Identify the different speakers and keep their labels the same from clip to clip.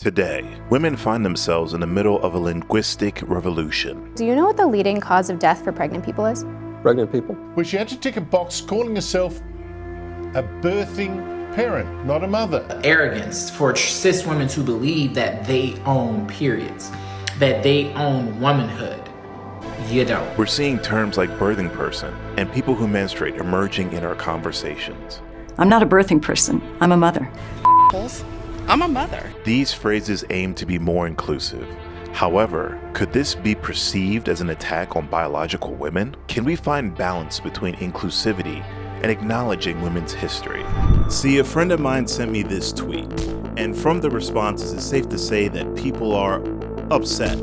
Speaker 1: Today, women find themselves in the middle of a linguistic revolution.
Speaker 2: Do you know what the leading cause of death for pregnant people is?
Speaker 3: Pregnant people.
Speaker 4: Well, she had to tick a box calling herself a birthing parent, not a mother.
Speaker 5: Arrogance for cis women to believe that they own periods, that they own womanhood. You don't.
Speaker 1: We're seeing terms like birthing person and people who menstruate emerging in our conversations.
Speaker 6: I'm not a birthing person. I'm a mother.
Speaker 7: I'm a mother.
Speaker 1: These phrases aim to be more inclusive. However, could this be perceived as an attack on biological women? Can we find balance between inclusivity and acknowledging women's history? See, a friend of mine sent me this tweet, and from the responses, it's safe to say that people are upset.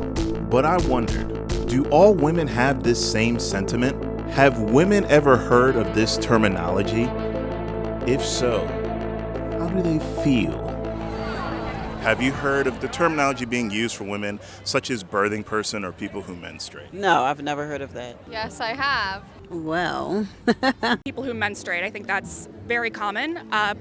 Speaker 1: But I wondered, do all women have this same sentiment? Have women ever heard of this terminology? If so, how do they feel?
Speaker 8: Have you heard of the terminology being used for women, such as birthing person or people who menstruate?
Speaker 7: No, I've never heard of that.
Speaker 9: Yes, I have.
Speaker 10: Well,
Speaker 9: People who menstruate, I think that's very common.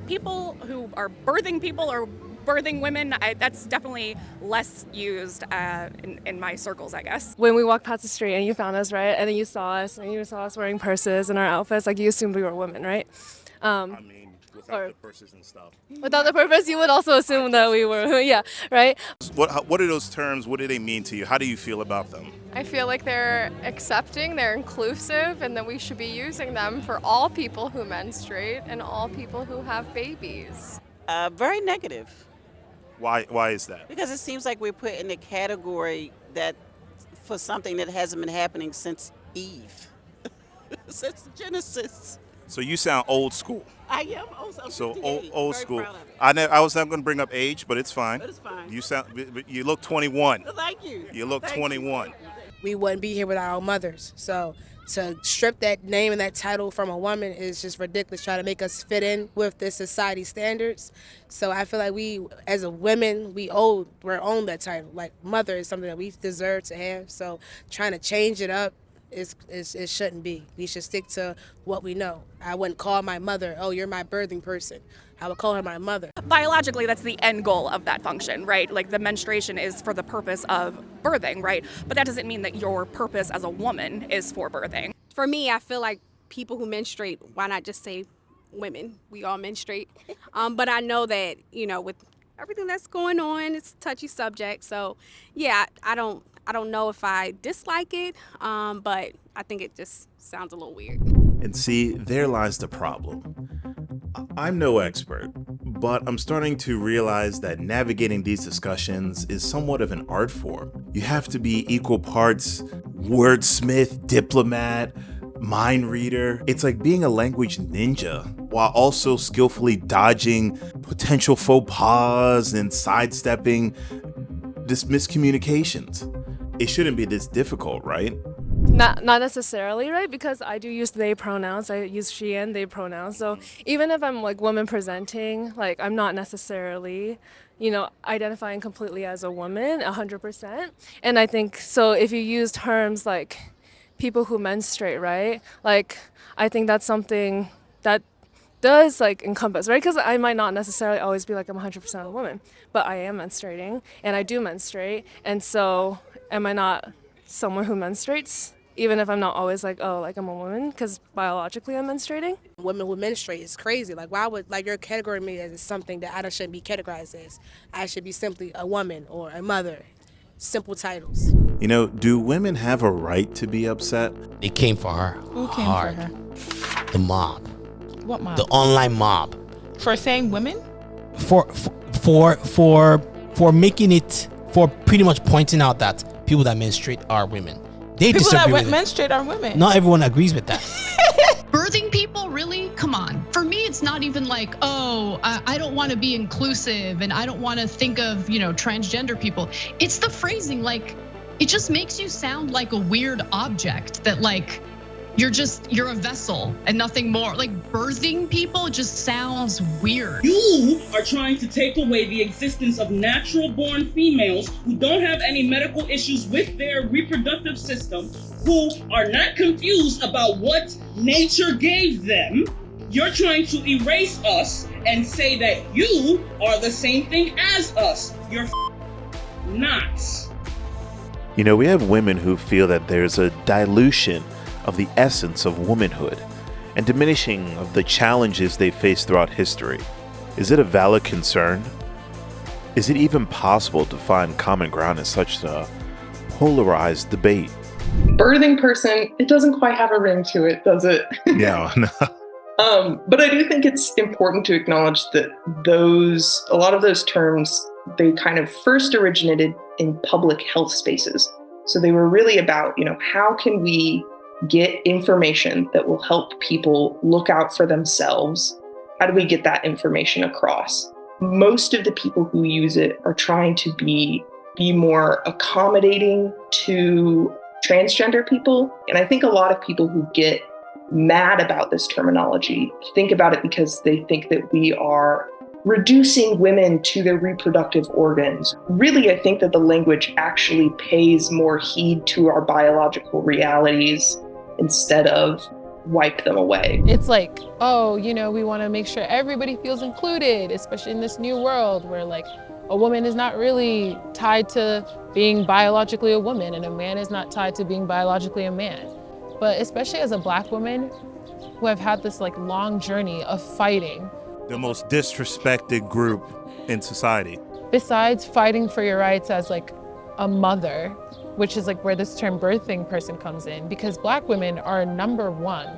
Speaker 9: People who are birthing people or birthing women, that's definitely less used in my circles, I guess.
Speaker 11: When we walked past the street and you found us, right, and then you saw us wearing purses and our outfits, like you assumed we were women, right?
Speaker 8: Without the purses and stuff.
Speaker 11: Without the purpose, you would also assume that we were, yeah, right?
Speaker 8: What are those terms? What do they mean to you? How do you feel about them?
Speaker 9: I feel like they're accepting, they're inclusive, and that we should be using them for all people who menstruate and all people who have babies.
Speaker 7: Very negative.
Speaker 8: Why is that?
Speaker 7: Because it seems like we're put in a category that for something that hasn't been happening since Eve, since Genesis.
Speaker 8: So you sound old school.
Speaker 7: I am old.
Speaker 8: So old school. I was not going to bring up age, but it's fine.
Speaker 7: But it's fine.
Speaker 8: You look 21.
Speaker 7: Thank you.
Speaker 8: You look 21.
Speaker 12: We wouldn't be here without our mothers. So to strip that name and that title from a woman is just ridiculous, trying to make us fit in with the society standards. So I feel like we, as a women, we're owned that title. Like mother is something that we deserve to have. So trying to change it up, it shouldn't be. We should stick to what we know. I wouldn't call my mother, oh, you're my birthing person. I would call her my mother.
Speaker 9: Biologically, that's the end goal of that function, right? Like the menstruation is for the purpose of birthing, right? But that doesn't mean that your purpose as a woman is for birthing.
Speaker 13: For me, I feel like people who menstruate, why not just say women? We all menstruate. But I know that, with everything that's going on, it's a touchy subject. So, yeah, I don't know if I dislike it, but I think it just sounds a little weird.
Speaker 1: And see, there lies the problem. I'm no expert, but I'm starting to realize that navigating these discussions is somewhat of an art form. You have to be equal parts wordsmith, diplomat, mind reader. It's like being a language ninja while also skillfully dodging potential faux pas and sidestepping miscommunications. It shouldn't be this difficult, right?
Speaker 11: Not necessarily, right? Because I do use they pronouns. I use she and they pronouns. So even if I'm like woman presenting, like I'm not necessarily, identifying completely as a woman 100%. And I think, so if you use terms like people who menstruate, right? Like, I think that's something that does like encompass, right? Because I might not necessarily always be like I'm 100% a woman, but I am menstruating and I do menstruate. And so am I not someone who menstruates? Even if I'm not always like, oh, like I'm a woman, because biologically I'm menstruating.
Speaker 12: Women who menstruate is crazy. Like, why would, you're categorizing me as something that I shouldn't be categorized as? I should be simply a woman or a mother. Simple titles.
Speaker 1: Do women have a right to be upset?
Speaker 14: They came for her.
Speaker 10: Who came
Speaker 14: hard.
Speaker 10: for her?
Speaker 14: The mob.
Speaker 10: What mob?
Speaker 14: The online mob.
Speaker 10: For saying women?
Speaker 14: For making it, for pretty much pointing out that people that menstruate are women. They
Speaker 10: people
Speaker 14: disagree
Speaker 10: that
Speaker 14: with
Speaker 10: menstruate are women.
Speaker 14: Not everyone agrees with that.
Speaker 15: Birthing people, really? Come on. For me, it's not even like, oh, I don't want to be inclusive and I don't want to think of, transgender people. It's the phrasing, like, it just makes you sound like a weird object that like, you're a vessel and nothing more. Like birthing people just sounds weird.
Speaker 16: You are trying to take away the existence of natural born females who don't have any medical issues with their reproductive system, who are not confused about what nature gave them. You're trying to erase us and say that you are the same thing as us. You're not.
Speaker 1: You know, we have women who feel that there's a dilution of the essence of womanhood and diminishing of the challenges they face throughout history. Is it a valid concern? Is it even possible to find common ground in such a polarized debate?
Speaker 3: Birthing person, it doesn't quite have a ring to it, does it?
Speaker 1: Yeah, no.
Speaker 3: But I do think it's important to acknowledge that a lot of those terms, they kind of first originated in public health spaces. So they were really about, how can we get information that will help people look out for themselves? How do we get that information across? Most of the people who use it are trying to be more accommodating to transgender people. And I think a lot of people who get mad about this terminology think about it because they think that we are reducing women to their reproductive organs. Really, I think that the language actually pays more heed to our biological realities instead of wipe them away.
Speaker 10: It's like, we want to make sure everybody feels included, especially in this new world where a woman is not really tied to being biologically a woman and a man is not tied to being biologically a man. But especially as a Black woman who have had this long journey of fighting.
Speaker 8: The most disrespected group in society.
Speaker 10: Besides fighting for your rights as a mother, which is where this term birthing person comes in, because Black women are number one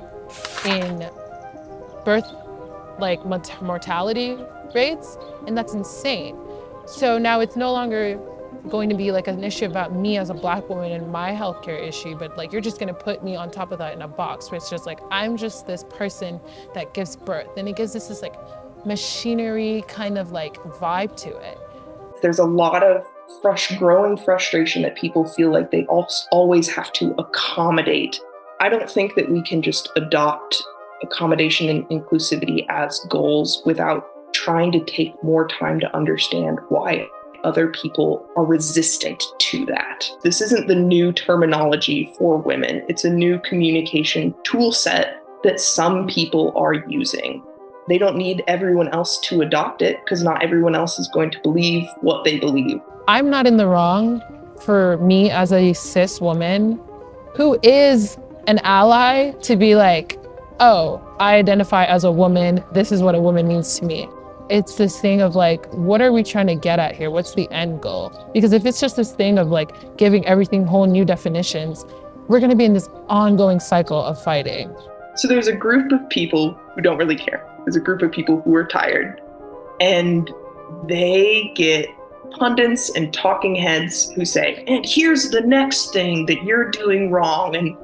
Speaker 10: in birth mortality rates, and that's insane. So now it's no longer going to be an issue about me as a Black woman and my healthcare issue, but you're just gonna put me on top of that in a box where it's just I'm just this person that gives birth, and it gives this machinery kind of vibe to it.
Speaker 3: There's a lot of growing frustration that people feel like they always have to accommodate. I don't think that we can just adopt accommodation and inclusivity as goals without trying to take more time to understand why other people are resistant to that. This isn't the new terminology for women. It's a new communication tool set that some people are using. They don't need everyone else to adopt it because not everyone else is going to believe what they believe.
Speaker 10: I'm not in the wrong for me as a cis woman who is an ally to be I identify as a woman. This is what a woman means to me. It's this thing of what are we trying to get at here? What's the end goal? Because if it's just this thing of giving everything whole new definitions, we're gonna be in this ongoing cycle of fighting.
Speaker 3: So there's a group of people who don't really care. There's a group of people who are tired, and they get pundits and talking heads who say, and here's the next thing that you're doing wrong. And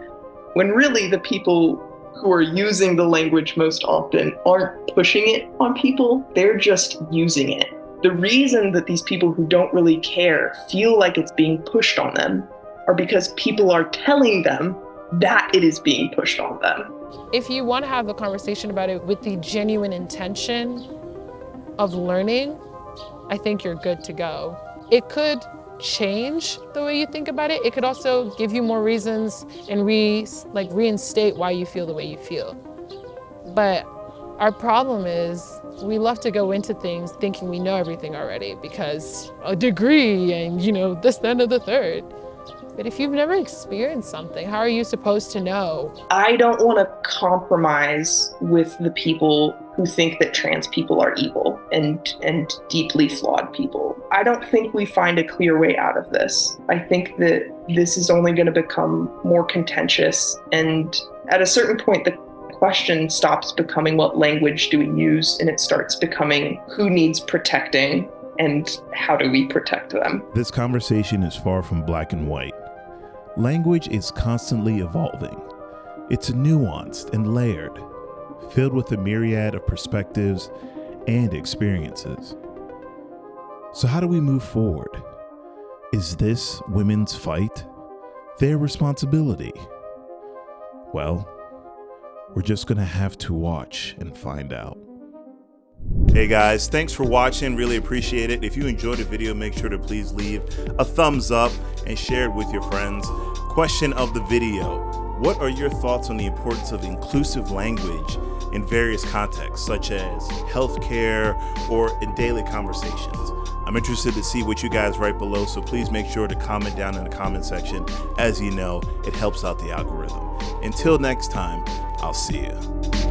Speaker 3: when really the people who are using the language most often aren't pushing it on people, they're just using it. The reason that these people who don't really care feel like it's being pushed on them are because people are telling them that it is being pushed on them.
Speaker 10: If you want to have a conversation about it with the genuine intention of learning, I think you're good to go. It could change the way you think about it. It could also give you more reasons and reinstate why you feel the way you feel. But our problem is we love to go into things thinking we know everything already because a degree and this, that, and the third. But if you've never experienced something, how are you supposed to know?
Speaker 3: I don't want to compromise with the people who think that trans people are evil and deeply flawed people. I don't think we find a clear way out of this. I think that this is only going to become more contentious, and at a certain point, the question stops becoming what language do we use, and it starts becoming who needs protecting and how do we protect them.
Speaker 1: This conversation is far from black and white. Language is constantly evolving. It's nuanced and layered, filled with a myriad of perspectives and experiences. So how do we move forward? Is this women's fight? Their responsibility? Well, we're just gonna have to watch and find out.
Speaker 8: Hey guys, thanks for watching. Really appreciate it. If you enjoyed the video, make sure to please leave a thumbs up and share it with your friends. Question of the video: what are your thoughts on the importance of inclusive language in various contexts, such as healthcare or in daily conversations? I'm interested to see what you guys write below, so please make sure to comment down in the comment section. As you know, it helps out the algorithm. Until next time, I'll see you.